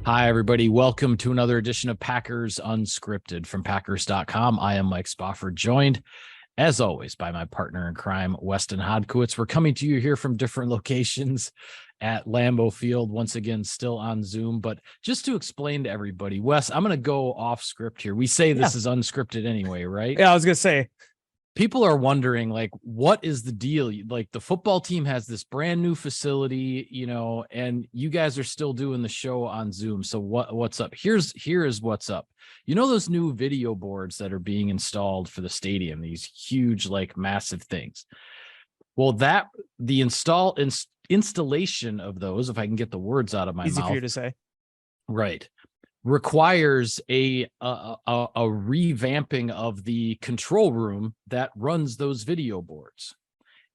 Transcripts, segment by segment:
Hi, everybody. Welcome to another edition of Packers Unscripted from Packers.com. I am Mike Spofford, joined, as always, by my partner in crime, Weston Hodkowitz. We're coming to you here from different locations at Lambeau Field, once again, still on Zoom. But just to explain to everybody, Wes, I'm going to go off script here. We say this is unscripted anyway, right? Yeah, I was going to say. People are wondering, like, what is the deal? Like, the football team has this brand new facility, and you guys are still doing the show on Zoom. So what's up? Here is what's up. You know, those new video boards that are being installed for the stadium, these huge, like, massive things. Well, the installation of those, if I can get the words out of my mouth. Easy for you to say. Right. Requires a revamping of the control room that runs those video boards.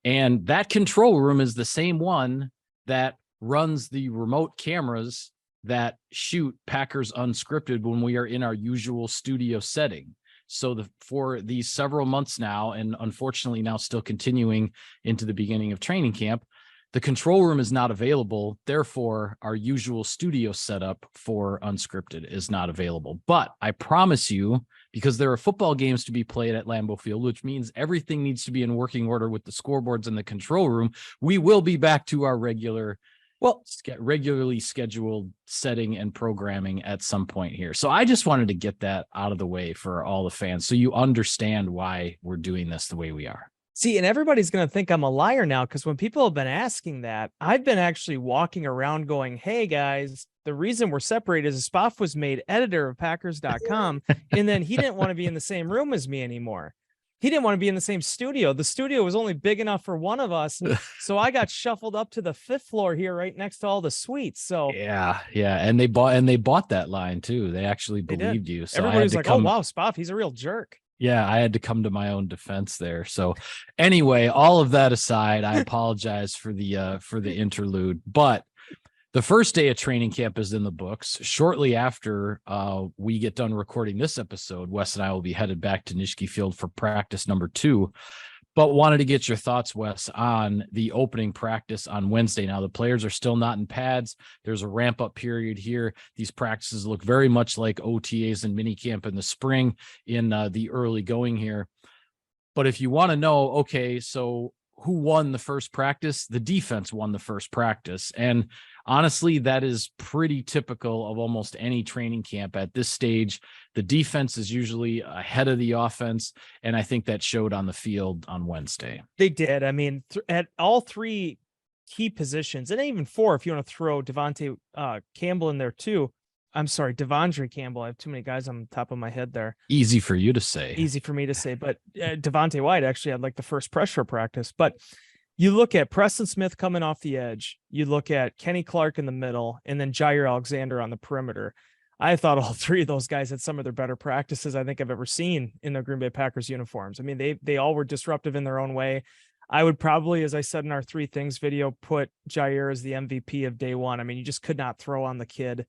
And that control room is the same one that runs the remote cameras that shoot Packers Unscripted when we are in our usual studio setting. So for these several months now, and unfortunately now still continuing into the beginning of training camp, the control room is not available. Therefore, our usual studio setup for Unscripted is not available. But I promise you, because there are football games to be played at Lambeau Field, which means everything needs to be in working order with the scoreboards in the control room, we will be back to our regularly scheduled setting and programming at some point here. So I just wanted to get that out of the way for all the fans, so you understand why we're doing this the way we are. See, and everybody's going to think I'm a liar now, because when people have been asking that, I've been actually walking around going, hey, guys, the reason we're separated is Spoff was made editor of Packers.com, and then he didn't want to be in the same room as me anymore. He didn't want to be in the same studio. The studio was only big enough for one of us, so I got shuffled up to the 5th floor here, right next to all the suites. So yeah, and they bought that line too. They actually believed you. So everybody's like, "Oh wow, Spoff, he's a real jerk." Yeah, I had to come to my own defense there. So anyway, all of that aside, I apologize for the interlude, but the first day of training camp is in the books. Shortly after we get done recording this episode, Wes and I will be headed back to Nishke Field for practice number 2. But wanted to get your thoughts, Wes, on the opening practice on Wednesday. Now, the players are still not in pads. There's a ramp-up period here. These practices look very much like OTAs and minicamp in the spring in the early going here. But if you want to know, okay, so who won the first practice? The defense won the first practice. And honestly, that is pretty typical of almost any training camp at this stage. The defense is usually ahead of the offense, and I think that showed on the field on Wednesday. They did. I mean, at all 3 key positions, and even 4 if you want to throw Devontae Campbell in there too. I'm sorry, Devondre Campbell. I have too many guys on the top of my head there. Easy for you to say. Easy for me to say, but Devontae White actually had like the first pressure practice. But you look at Preston Smith coming off the edge, you look at Kenny Clark in the middle, and then Jair Alexander on the perimeter. I thought all 3 of those guys had some of their better practices I think I've ever seen in their Green Bay Packers uniforms. I mean, they all were disruptive in their own way. I would probably, as I said in our 3 things video, put Jair as the MVP of day one. I mean, you just could not throw on the kid.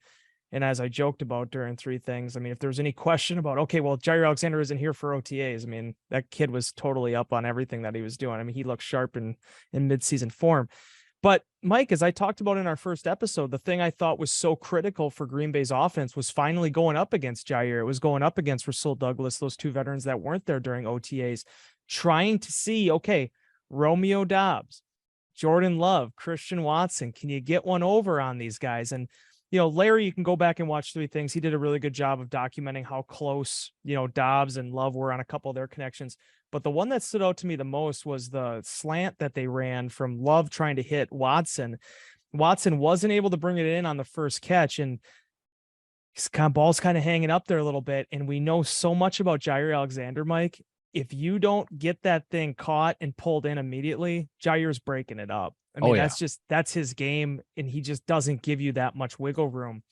And as I joked about during 3 things, I mean, if there was any question about, okay, well, Jair Alexander isn't here for OTAs. I mean, that kid was totally up on everything that he was doing. I mean, he looked sharp in midseason form. But Mike, as I talked about in our first episode, the thing I thought was so critical for Green Bay's offense was finally going up against Jair. It was going up against Rasul Douglas, those 2 veterans that weren't there during OTAs, trying to see, okay, Romeo Doubs, Jordan Love, Christian Watson, can you get one over on these guys? And Larry, you can go back and watch 3 things. He did a really good job of documenting how close, Dobbs and Love were on a couple of their connections. But the one that stood out to me the most was the slant that they ran from Love trying to hit Watson. Watson wasn't able to bring it in on the first catch, and his ball's kind of hanging up there a little bit. And we know so much about Jair Alexander, Mike. If you don't get that thing caught and pulled in immediately, Jair's breaking it up. I mean, that's his game, and he just doesn't give you that much wiggle room.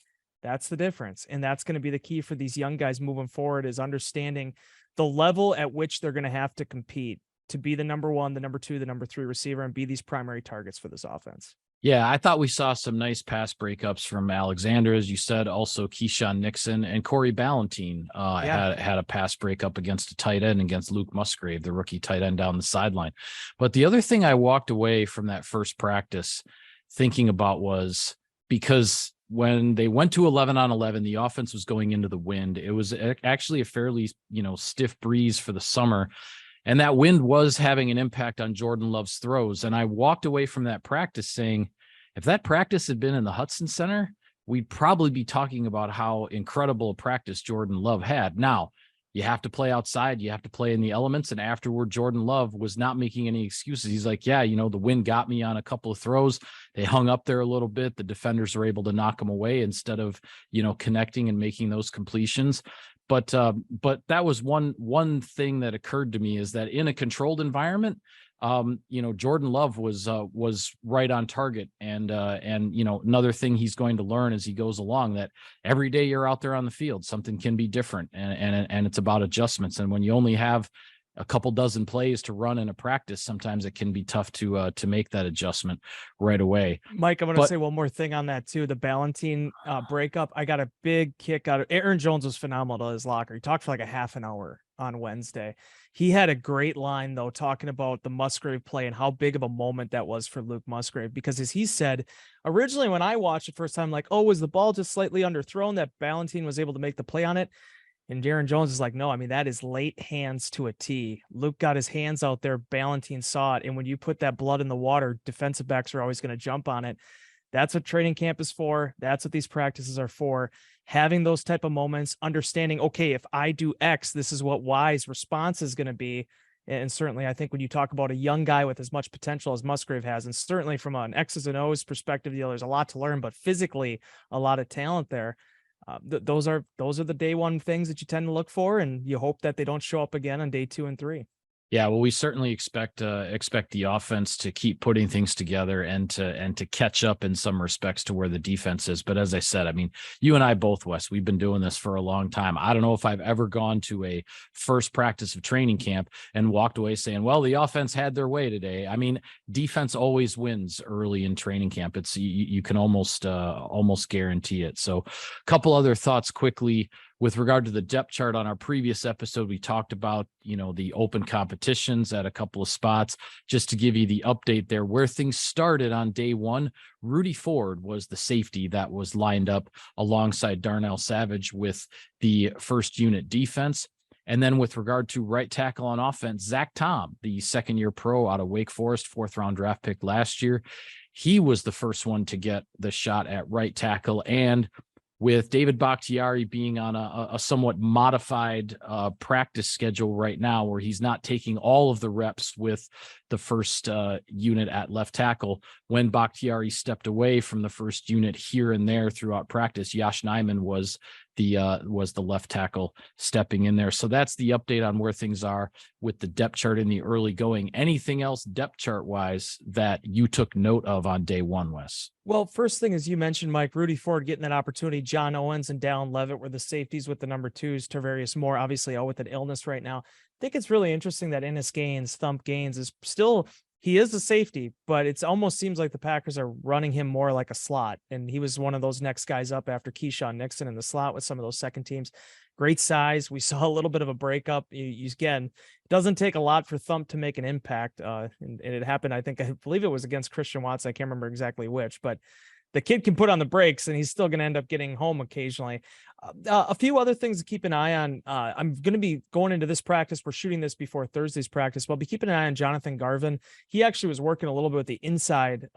That's the difference. And that's going to be the key for these young guys moving forward, is understanding the level at which they're going to have to compete to be the number 1, the number 2, the number 3 receiver and be these primary targets for this offense. Yeah, I thought we saw some nice pass breakups from Alexander, as you said. Also, Keyshawn Nixon and Corey Ballentine had a pass breakup against a tight end against Luke Musgrave, the rookie tight end down the sideline. But the other thing I walked away from that first practice thinking about was, because when they went to 11 on 11, the offense was going into the wind. It was actually a fairly, stiff breeze for the summer. And that wind was having an impact on Jordan Love's throws. And I walked away from that practice saying, if that practice had been in the Hudson Center, we'd probably be talking about how incredible a practice Jordan Love had. Now, you have to play outside. You have to play in the elements. And afterward, Jordan Love was not making any excuses. He's like, yeah, the wind got me on a couple of throws. They hung up there a little bit. The defenders were able to knock them away instead of, connecting and making those completions. But that was one thing that occurred to me, is that in a controlled environment, Jordan Love was right on target. And another thing he's going to learn as he goes along, that every day you're out there on the field, something can be different, and it's about adjustments. And when you only have a couple dozen plays to run in a practice, sometimes it can be tough to make that adjustment right away. Mike, I'm going to say one more thing on that too. The Ballantine breakup. I got a big kick out of Aaron Jones. Was phenomenal to his locker. He talked for like a half an hour on Wednesday. He had a great line though, talking about the Musgrave play and how big of a moment that was for Luke Musgrave, because as he said, originally when I watched it first time, like, oh, was the ball just slightly underthrown that Ballantine was able to make the play on it? And Aaron Jones is like, no, I mean, that is late hands to a T. Luke got his hands out there. Ballantine saw it. And when you put that blood in the water, defensive backs are always going to jump on it. That's what training camp is for. That's what these practices are for. Having those type of moments, understanding, okay, if I do X, this is what Y's response is going to be. And certainly, I think when you talk about a young guy with as much potential as Musgrave has, and certainly from an X's and O's perspective, there's a lot to learn, but physically, a lot of talent there. Those are the day one things that you tend to look for, and you hope that they don't show up again on day 2 and 3. Yeah, well, we certainly expect the offense to keep putting things together and to catch up in some respects to where the defense is. But as I said, I mean, you and I both, Wes, we've been doing this for a long time. I don't know if I've ever gone to a first practice of training camp and walked away saying, well, the offense had their way today. I mean, defense always wins early in training camp. It's you can almost guarantee it. So a couple other thoughts quickly. With regard to the depth chart, on our previous episode, we talked about, the open competitions at a couple of spots. Just to give you the update there, where things started on day 1, Rudy Ford was the safety that was lined up alongside Darnell Savage with the first unit defense. And then with regard to right tackle on offense, Zach Tom, the second-year pro out of Wake Forest, 4th-round draft pick last year, he was the first one to get the shot at right tackle. And with David Bakhtiari being on a somewhat modified practice schedule right now, where he's not taking all of the reps with the first unit at left tackle, when Bakhtiari stepped away from the first unit here and there throughout practice, Yash Nyman was the left tackle stepping in there. So that's the update on where things are with the depth chart in the early going. Anything else depth chart wise that you took note of on day 1, Wes? Well, first thing, as you mentioned, Mike, Rudy Ford getting that opportunity. John Owens and Dallin Levitt were the safeties with the number 2s. Tarvarius Moore, obviously out with an illness right now. I think it's really interesting that Thump Gaines is still, he is a safety, but it almost seems like the Packers are running him more like a slot. And he was one of those next guys up after Keyshawn Nixon in the slot with some of those second teams. Great size. We saw a little bit of a breakup. Again, it doesn't take a lot for Thump to make an impact. And it happened, I believe it was against Christian Watson. I can't remember exactly which, but the kid can put on the brakes and he's still going to end up getting home occasionally. A few other things to keep an eye on. I'm going to be going into this practice. We're shooting this before Thursday's practice. But I'll be keeping an eye on Jonathan Garvin. He actually was working a little bit with the inside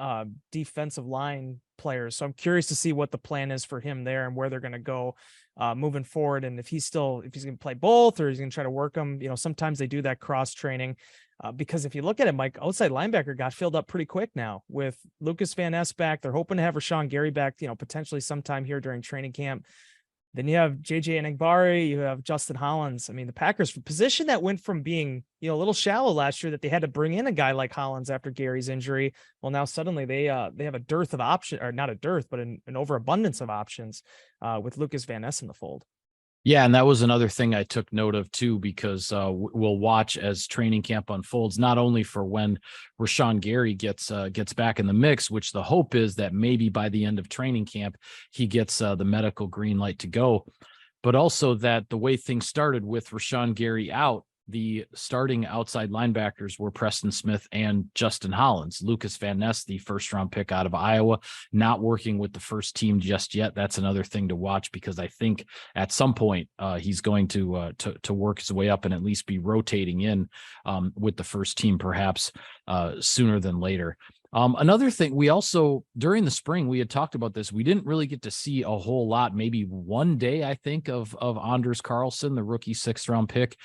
defensive line players. So I'm curious to see what the plan is for him there and where they're going to go moving forward. And if he's going to play both, or he's going to try to work them. Sometimes they do that cross training. Because if you look at it, Mike, outside linebacker got filled up pretty quick now with Lucas Van Ness back. They're hoping to have Rashawn Gary back, potentially sometime here during training camp. Then you have JJ Enagbari, you have Justin Hollins. I mean, the Packers, position that went from being, a little shallow last year, that they had to bring in a guy like Hollins after Gary's injury. Well, now suddenly they have a dearth of options, or not a dearth, but an overabundance of options with Lucas Van Ness in the fold. Yeah, and that was another thing I took note of too, because we'll watch as training camp unfolds, not only for when Rashawn Gary gets back in the mix, which the hope is that maybe by the end of training camp he gets the medical green light to go, but also that the way things started with Rashawn Gary out, the starting outside linebackers were Preston Smith and Justin Hollins. Lucas Van Ness, the first-round pick out of Iowa, not working with the first team just yet. That's another thing to watch, because I think at some point he's going to work his way up and at least be rotating in with the first team, perhaps sooner than later. Another thing, we also, during the spring, we had talked about this. We didn't really get to see a whole lot, maybe one day, I think, of Anders Carlson, the rookie 6th-round pick,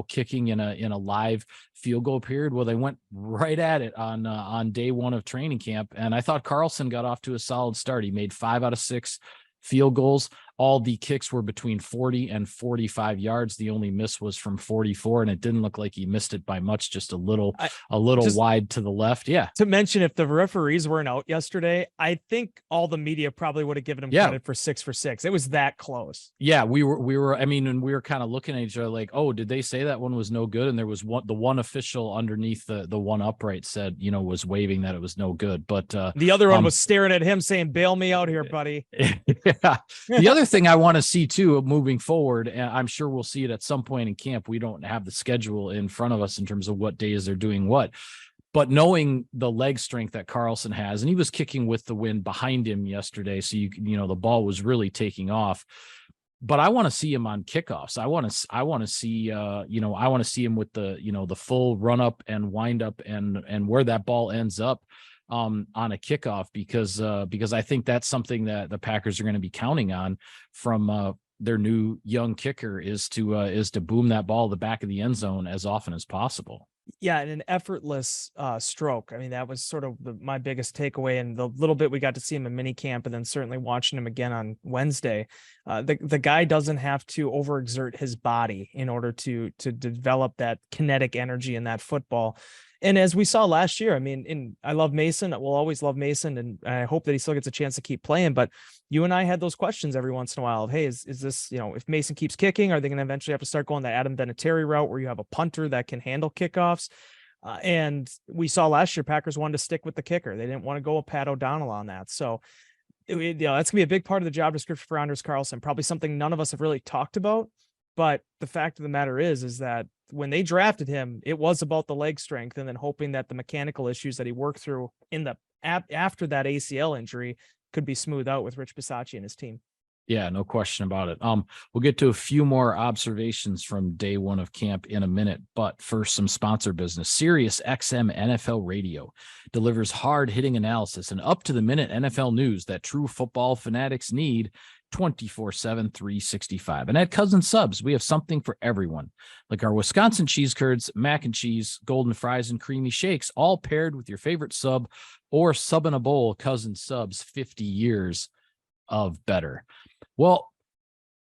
kicking in a live field goal period. Well, they went right at it on day one of training camp. And I thought Carlson got off to a solid start. He made 5 out of 6 field goals. All the kicks were between 40 and 45 yards. The only miss was from 44, and it didn't look like he missed it by much, just a little wide to the left. Yeah. To mention, if the referees weren't out yesterday, I think all the media probably would have given him credit for 6 for 6. It was that close. Yeah, we were, and we were kind of looking at each other like, oh, did they say that one was no good? And there was the one official underneath the one upright said, was waving that it was no good. But the other one was staring at him saying, bail me out here, buddy. Yeah. The other thing I want to see too, moving forward, and I'm sure we'll see it at some point in camp. We don't have the schedule in front of us in terms of what days they're doing what, but knowing the leg strength that Carlson has, and he was kicking with the wind behind him yesterday. So the ball was really taking off, but I want to see him on kickoffs. I want to see, I want to see him with the full run up and wind up and where that ball ends up on a kickoff, because I think that's something that the Packers are going to be counting on from their new young kicker is to boom that ball to the back of the end zone as often as possible. Yeah, and an effortless stroke. I mean, that was sort of my biggest takeaway, and the little bit we got to see him in mini camp, and then certainly watching him again on Wednesday. The guy doesn't have to overexert his body in order to develop that kinetic energy in that football. And as we saw last year, I mean, I love Mason. We'll always love Mason, and I hope that he still gets a chance to keep playing. But you and I had those questions every once in a while of, hey, is this, if Mason keeps kicking, are they going to eventually have to start going the Adam Vinatieri route where you have a punter that can handle kickoffs? And we saw last year, Packers wanted to stick with the kicker. They didn't want to go with Pat O'Donnell on that. So, that's going to be a big part of the job description for Anders Carlson, probably something none of us have really talked about. But the fact of the matter is that when they drafted him, it was about the leg strength and then hoping that the mechanical issues that he worked through after that ACL injury could be smoothed out with Rich Bisaccia and his team. Yeah, no question about it. We'll get to a few more observations from day one of camp in a minute, but first, some sponsor business. Sirius XM NFL Radio delivers hard-hitting analysis and up-to-the-minute NFL news that true football fanatics need 24/7, 365. And at Cousin Subs, we have something for everyone, like our Wisconsin cheese curds, mac and cheese, golden fries, and creamy shakes, all paired with your favorite sub or sub in a bowl. Cousin Subs, 50 years of better. Well,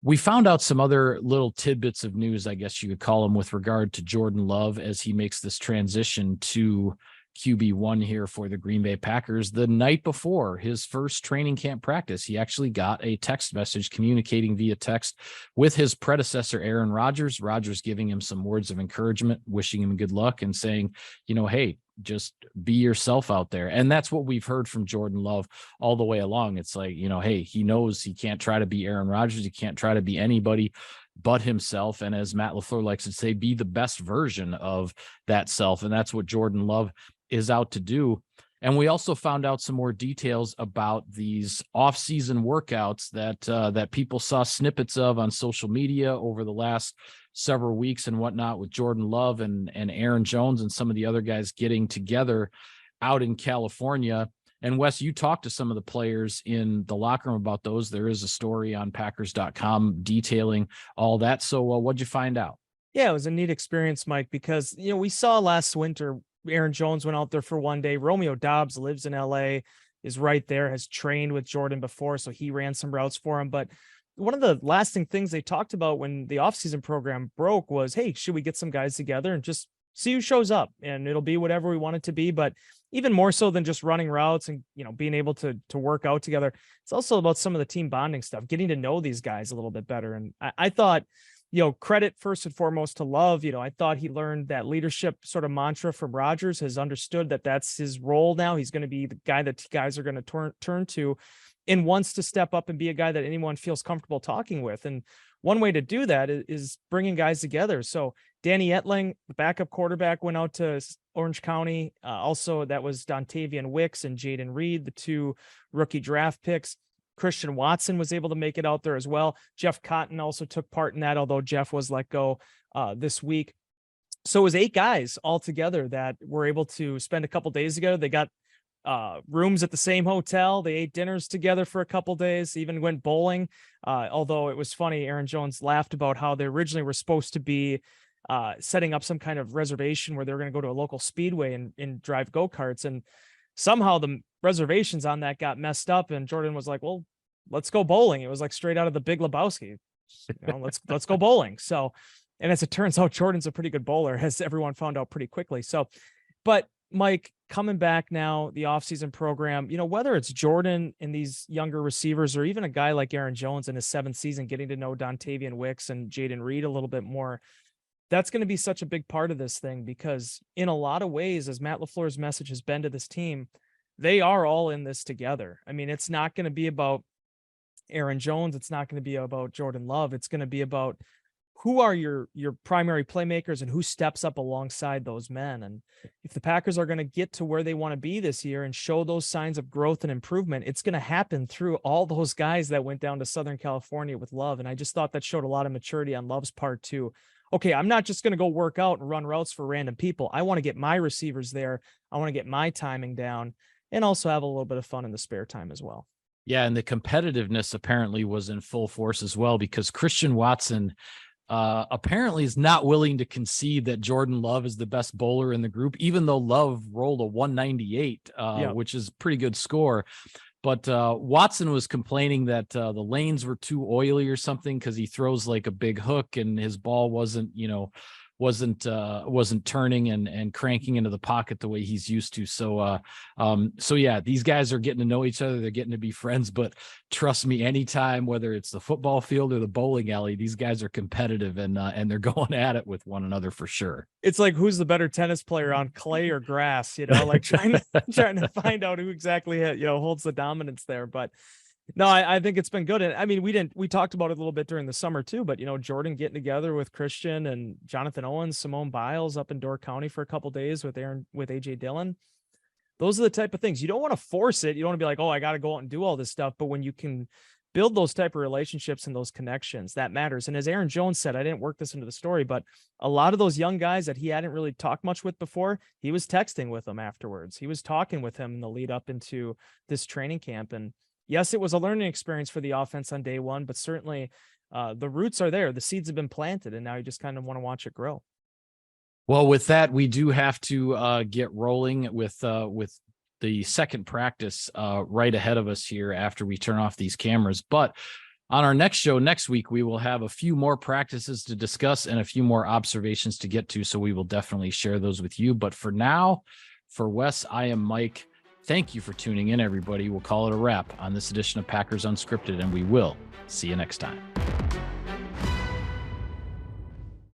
we found out some other little tidbits of news, I guess you could call them, with regard to Jordan Love as he makes this transition to QB1 here for the Green Bay Packers. The night before his first training camp practice, he actually got a text message communicating via text with his predecessor, Aaron Rodgers. Rodgers giving him some words of encouragement, wishing him good luck and saying, hey, just be yourself out there. And that's what we've heard from Jordan Love all the way along. It's like, hey, he knows he can't try to be Aaron Rodgers. He can't try to be anybody but himself. And as Matt LaFleur likes to say, be the best version of that self. And that's what Jordan Love is out to do. And we also found out some more details about these off-season workouts that people saw snippets of on social media over the last several weeks and whatnot, with Jordan Love and Aaron Jones and some of the other guys getting together out in California. And Wes, you talked to some of the players in the locker room about those. There is a story on Packers.com detailing all that. So what'd you find out? Yeah, it was a neat experience, Mike, because, we saw last winter, Aaron Jones went out there for one day. Romeo Doubs lives in LA, is right there, has trained with Jordan before, so he ran some routes for him. But one of the lasting things they talked about when the offseason program broke was, hey, should we get some guys together and just see who shows up? And it'll be whatever we want it to be. But even more so than just running routes and, being able to work out together, it's also about some of the team bonding stuff, getting to know these guys a little bit better. And I thought, credit first and foremost to Love. I thought he learned that leadership sort of mantra from Rodgers, has understood that that's his role now. He's going to be the guy that guys are going to turn to, and wants to step up and be a guy that anyone feels comfortable talking with. And one way to do that is bringing guys together. So Danny Etling, the backup quarterback, went out to Orange County. Also, that was Dontavian Wicks and Jaden Reed, the 2 rookie draft picks. Christian Watson was able to make it out there as well. Jeff Cotton also took part in that, although Jeff was let go this week. So it was 8 guys altogether that were able to spend a couple days together. They got rooms at the same hotel. They ate dinners together for a couple days, even went bowling. Although it was funny, Aaron Jones laughed about how they originally were supposed to be setting up some kind of reservation where they were going to go to a local speedway and drive go-karts. And somehow the reservations on that got messed up. And Jordan was like, well, let's go bowling. It was like straight out of the Big Lebowski. Let's go bowling. So, and as it turns out, Jordan's a pretty good bowler, as everyone found out pretty quickly. So, but Mike, coming back now, the offseason program, whether it's Jordan and these younger receivers, or even a guy like Aaron Jones in his 7th season, getting to know Dontavian Wicks and Jaden Reed a little bit more, that's going to be such a big part of this thing, because in a lot of ways, as Matt LaFleur's message has been to this team, they are all in this together. I mean, it's not going to be about Aaron Jones. It's not going to be about Jordan Love. It's going to be about who are your primary playmakers and who steps up alongside those men. And if the Packers are going to get to where they want to be this year and show those signs of growth and improvement, it's going to happen through all those guys that went down to Southern California with Love. And I just thought that showed a lot of maturity on Love's part too. Okay, I'm not just going to go work out and run routes for random people. I want to get my receivers there. I want to get my timing down and also have a little bit of fun in the spare time as well. Yeah, and the competitiveness apparently was in full force as well, because Christian Watson apparently is not willing to concede that Jordan Love is the best bowler in the group, even though Love rolled a 198, which is a pretty good score. But Watson was complaining that the lanes were too oily or something, because he throws like a big hook and his ball wasn't turning and cranking into the pocket the way he's used to. So yeah, these guys are getting to know each other. They're getting to be friends, but trust me, anytime, whether it's the football field or the bowling alley, these guys are competitive and they're going at it with one another for sure. It's like, who's the better tennis player on clay or grass, like trying to find out who exactly, holds the dominance there. But no, I think it's been good. And I mean, we talked about it a little bit during the summer too, but Jordan getting together with Christian and Jonathan Owens, Simone Biles up in Door County for a couple days with AJ Dillon. Those are the type of things you don't want to force it. You don't want to be like, oh, I got to go out and do all this stuff. But when you can build those type of relationships and those connections, that matters. And as Aaron Jones said, I didn't work this into the story, but a lot of those young guys that he hadn't really talked much with before, he was texting with them afterwards. He was talking with him in the lead up into this training camp. And yes, it was a learning experience for the offense on day one, but certainly the roots are there. The seeds have been planted, and now you just kind of want to watch it grow. Well, with that, we do have to get rolling with the second practice right ahead of us here after we turn off these cameras. But on our next show next week, we will have a few more practices to discuss and a few more observations to get to. So we will definitely share those with you. But for now, for Wes, I am Mike. Thank you for tuning in, everybody. We'll call it a wrap on this edition of Packers Unscripted, and we will see you next time.